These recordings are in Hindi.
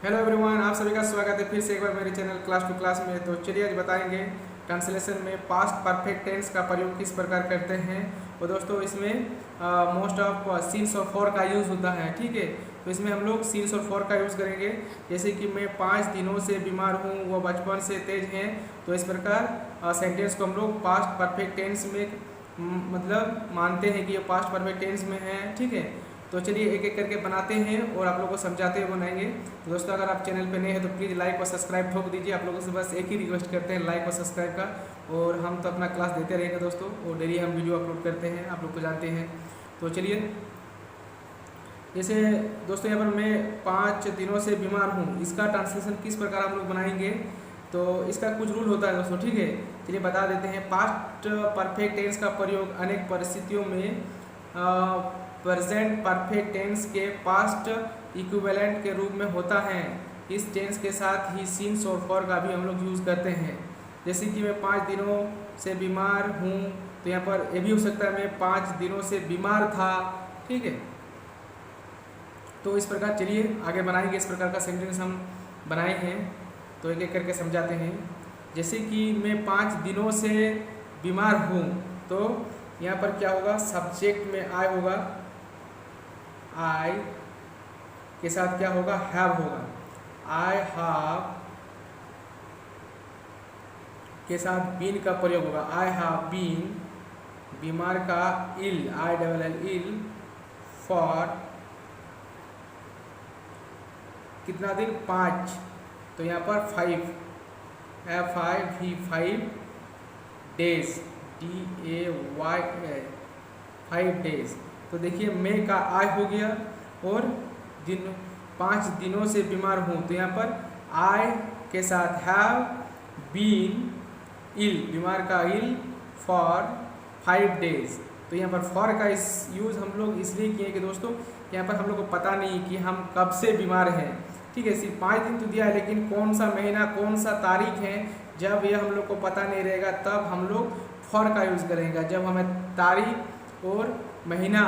हेलो एवरीवन, आप सभी का स्वागत है फिर से एक बार मेरे चैनल क्लास टू क्लास में। तो चलिए आज बताएंगे ट्रांसलेशन में पास्ट परफेक्ट टेंस का प्रयोग किस प्रकार करते हैं। और दोस्तों इसमें मोस्ट ऑफ सीन्स और फॉर का यूज़ होता है, ठीक है। तो इसमें हम लोग सीन्स और फॉर का यूज़ करेंगे। जैसे कि मैं 5 दिनों से बीमार हूँ, वह बचपन से तेज हैं। तो इस प्रकार सेंटेंस को हम लोग पास्ट परफेक्ट टेंस में मतलब मानते हैं कि ये पास्ट परफेक्ट टेंस में है, ठीक है। तो चलिए एक एक करके बनाते हैं और आप लोगों को समझाते हुए बनाएंगे। तो दोस्तों अगर आप चैनल पे नए हैं तो प्लीज़ लाइक और सब्सक्राइब ठोक दीजिए। आप लोगों से बस एक ही रिक्वेस्ट करते हैं, लाइक और सब्सक्राइब का। और हम तो अपना क्लास देते रहेंगे दोस्तों, और डेली हम वीडियो अपलोड करते हैं, आप लोग को जानते हैं। तो चलिए, जैसे दोस्तों यहाँ पर मैं 5 दिनों से बीमार हूँ, इसका ट्रांसलेशन किस प्रकार हम लोग बनाएंगे। तो इसका कुछ रूल होता है दोस्तों, ठीक है। चलिए बता देते हैं। पास्ट परफेक्ट टेंस का प्रयोग अनेक परिस्थितियों में प्रेजेंट परफेक्ट टेंस के पास्ट इक्विवेलेंट के रूप में होता है। इस टेंस के साथ ही सीन्स और फॉर का भी हम लोग यूज़ करते हैं। जैसे कि मैं 5 दिनों से बीमार हूँ, तो यहाँ पर ये भी हो सकता है मैं 5 दिनों से बीमार था, ठीक है। तो इस प्रकार चलिए आगे बनाएंगे। इस प्रकार का सेंटेंस हम बनाए हैं, तो एक एक करके समझाते हैं। जैसे कि मैं 5 दिनों से बीमार हूँ, तो यहाँ पर क्या होगा, सब्जेक्ट में आई होगा, आई के साथ क्या होगा, हैव होगा। आई हैव के साथ बीन का प्रयोग होगा। आई हैव बीन, बीमार का ill, I double L ill, for कितना दिन, 5, तो यहाँ पर 5, F I V 5 days, DAY 5 days. तो देखिए मे का आई हो गया, और 5 दिनों से बीमार हूँ, तो यहाँ पर आई के साथ हैव बीन इल, बीमार का इल, फॉर 5 डेज। तो यहाँ पर फॉर का इस यूज़ हम लोग इसलिए किए कि दोस्तों यहाँ पर हम लोग को पता नहीं कि हम कब से बीमार हैं, ठीक है। सिर्फ 5 दिन तो दिया है, लेकिन कौन सा महीना कौन सा तारीख है, जब यह हम लोग को पता नहीं रहेगा तब हम लोग फॉर का यूज़ करेंगे। जब हमें तारीख और महीना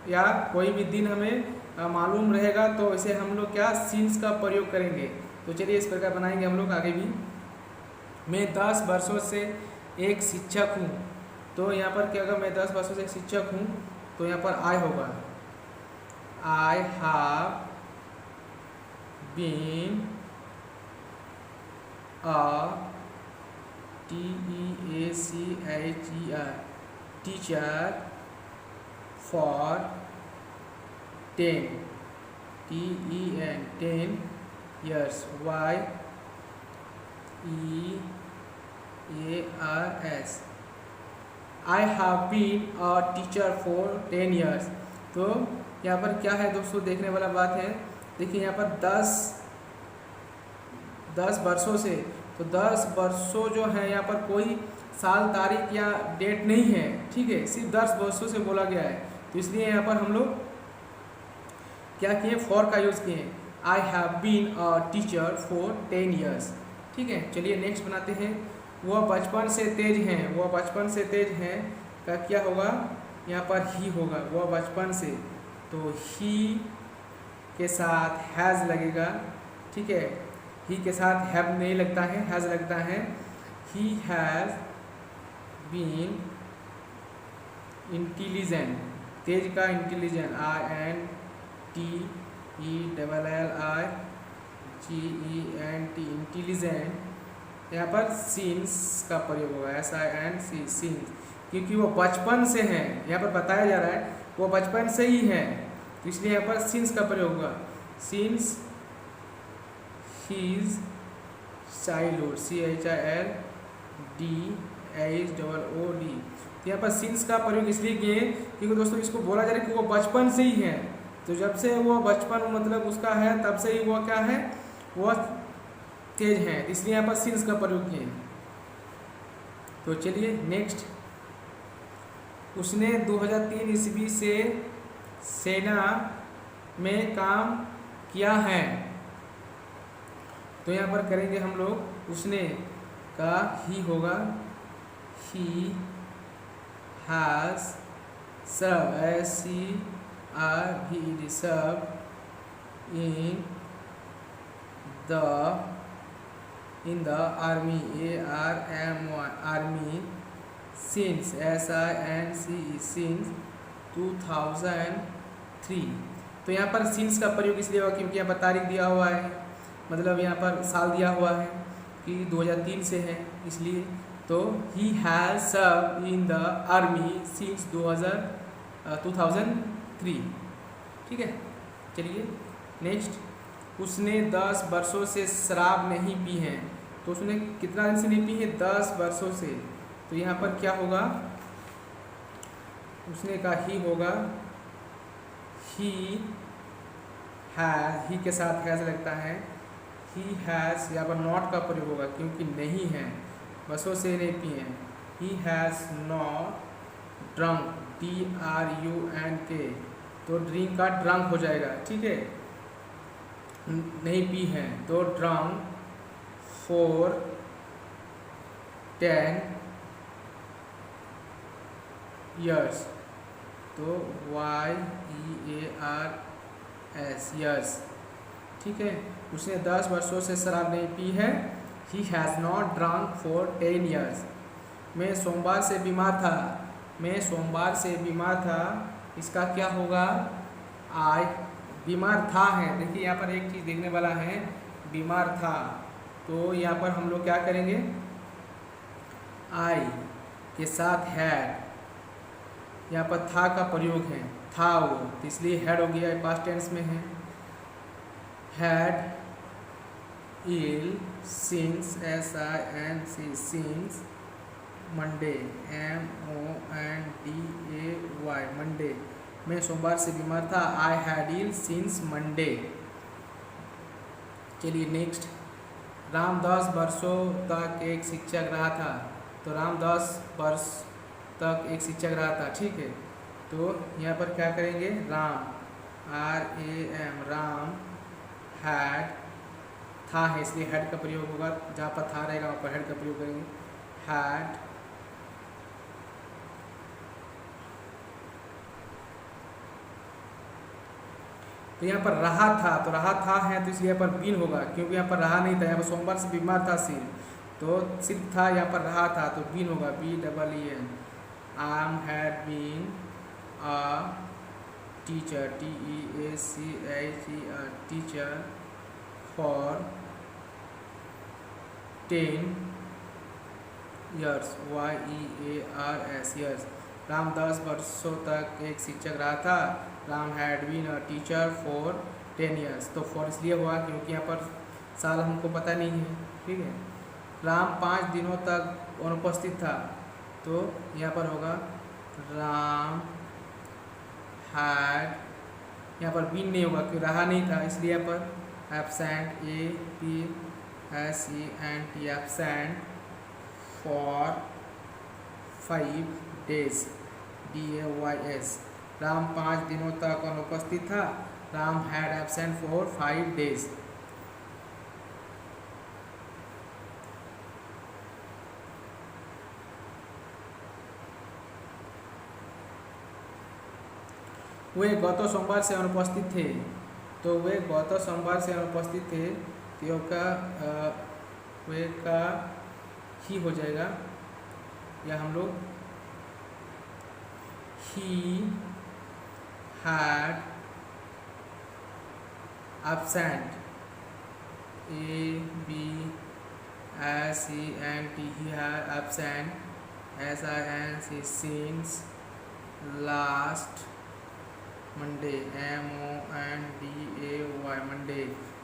या कोई भी दिन हमें मालूम रहेगा तो इसे हम लोग क्या, सीन्स का प्रयोग करेंगे। तो चलिए इस प्रकार बनाएंगे हम लोग आगे भी। मैं 10 वर्षों से एक शिक्षक हूँ, तो यहाँ पर क्या होगा, मैं 10 वर्षों से एक शिक्षक हूँ, तो यहाँ पर आई होगा। I have been a TEACHER teacher for 10 10 years, YEARS। I have been a teacher for 10 years। तो यहाँ पर क्या है दोस्तों, देखने वाला बात है। देखिए यहाँ पर 10 वर्षों से, तो 10 वर्षों जो है यहाँ पर कोई साल तारीख या डेट नहीं है, ठीक है, सिर्फ 10 वर्षों से बोला गया है। तो इसलिए यहाँ पर हम लोग क्या किए, फॉर का यूज़ किए। I have been a teacher for 10 years, ठीक है। चलिए नेक्स्ट बनाते हैं। वह बचपन से तेज हैं, वह बचपन से तेज हैं का क्या होगा, यहाँ पर ही होगा, वह बचपन से, तो ही के साथ हैज़ लगेगा, ठीक है। ही के साथ हैव नहीं लगता है, हैज़ लगता है। ही हैज़ बीन इंटेलिजेंट, तेज का इंटेलिजेंट, INTELLIGENT, इंटेलिजेंट। यहाँ पर सीन्स का प्रयोग होगा, SINC, सीन्स, क्योंकि वो बचपन से हैं। यहाँ पर बताया जा रहा है वो बचपन से ही है, तो इसलिए यहाँ पर सीन्स का प्रयोग होगा। Since his childhood, CHILDHOOD। तो यहाँ पर सीन्स का प्रयोग इसलिए किए क्योंकि दोस्तों इसको बोला जा रहा है कि वो बचपन से ही है। तो जब से वो बचपन मतलब उसका है, तब से ही वो क्या है, वो तेज है, इसलिए यहाँ पर सीन्स का प्रयोग किए। तो चलिए नेक्स्ट। उसने 2003 ईस्वी से सेना में काम किया है, तो यहाँ पर करेंगे हम लोग, उसने का ही होगा, he has serve, SERVED, serve in the in the army ARMY army since SINCE since 2003। तो यहाँ पर सिंस का प्रयोग इसलिए हुआ क्योंकि यहाँ पर तारीख दिया हुआ है, मतलब यहाँ पर साल दिया हुआ है कि 2003 से है, इसलिए तो he has serve in the army since 2003। ठीक है, चलिए नेक्स्ट। उसने 10 वर्षों से शराब नहीं पी है। तो उसने कितना दिन से नहीं पी है? 10 वर्षों से। तो यहाँ पर क्या होगा? उसने का ही होगा, ही हैज़, ही के साथ हैज़ लगता है, ही हैज़। यहाँ पर नॉट का प्रयोग होगा क्योंकि नहीं है, वर्षों से नहीं पी है। He has not drunk, DRUNK, तो ड्रिंक का ड्रंक हो जाएगा। ठीक है, नहीं पी है तो ड्रंक फॉर 10 years, तो YEARS years। ठीक है, उसने 10 वर्षों से शराब नहीं पी है। He has not drunk for 10 years। मैं सोमवार से बीमार था, मैं सोमवार से बीमार था, इसका क्या होगा? आई बीमार था है। देखिए यहाँ पर एक चीज़ देखने वाला है, बीमार था, तो यहाँ पर हम लोग क्या करेंगे? आई के साथ हैड, यहाँ पर था का प्रयोग है, था वो, तो इसलिए हैड हो गया, पास्ट टेंस में है। Had ill since SINC since Monday MONDAY Monday. मैं सोमवार से बीमार था, I had ill since Monday. चलिए नेक्स्ट। राम 10 वर्षों तक एक शिक्षक रहा था। तो राम 10 वर्ष तक एक शिक्षक रहा था। ठीक है, तो यहाँ पर क्या करेंगे? राम RAM, राम हैड, था है इसलिए हैड का प्रयोग होगा, जहाँ पर था रहेगा वहाँ पर हैड का प्रयोग करेंगे। हैड तो यहाँ पर रहा था, तो रहा था है तो इसलिए यहाँ पर बीन होगा क्योंकि यहाँ पर रहा नहीं था, यहाँ पर सोमवार से बीमार था सिर्फ, तो सिर्फ था, यहाँ पर रहा था तो बीन होगा, BEEN। आम had been a teacher, TEACHER, teacher for 10 years, YEARS years। Ram 10 वर्षों तक एक शिक्षक रहा था। Ram had been a teacher for 10 years। तो फॉर इसलिए हुआ क्योंकि यहाँ पर साल हमको पता नहीं है। ठीक है, राम 5 दिनों तक अनुपस्थित था, तो यहाँ पर होगा राम हैड, यहाँ पर बीन नहीं होगा क्योंकि रहा नहीं था, इसलिए यहाँ पर absent, ABSENT, absent for 5 days, DAYS। Ram 5 दिनों तक अनुपस्थित था। Ram had absent for 5 days। वे गत सोमवार से अनुपस्थित थे, तो वे गत सोमवार से अनुपस्थित थे, तो का वे का ही हो जाएगा, या हम लोग he had absent, ABSENT, he had absent, SINC since last Monday, MONDAY Monday.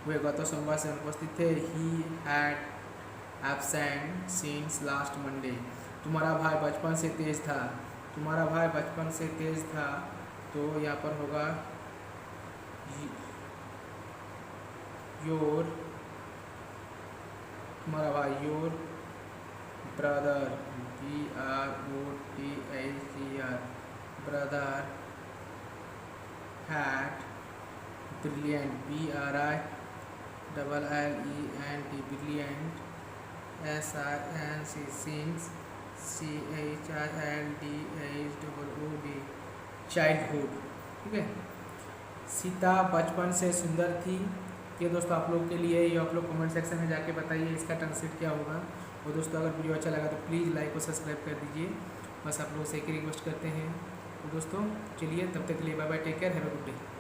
वे गत सोमवार से अनुपस्थित थे। He had absent since last Monday. तुम्हारा भाई बचपन से तेज था, तुम्हारा भाई बचपन से तेज था, तो यहाँ पर होगा योर, तुम्हारा भाई, your brother, BROTHER, brother had brilliant, BRILLENT, brilliant, SINC since, CHILDHOOD, childhood. ठीक है, सीता बचपन से सुंदर थी, ये दोस्तों आप लोग के लिए, ये आप लोग कमेंट सेक्शन में जाके बताइए इसका ट्रांसलेट क्या होगा। और दोस्तों अगर वीडियो अच्छा लगा तो प्लीज़ लाइक और सब्सक्राइब कर दीजिए, बस आप लोगों से एक ही रिक्वेस्ट करते हैं। तो दोस्तों चलिए, तब तक के लिए bye bye, take care, have a good day.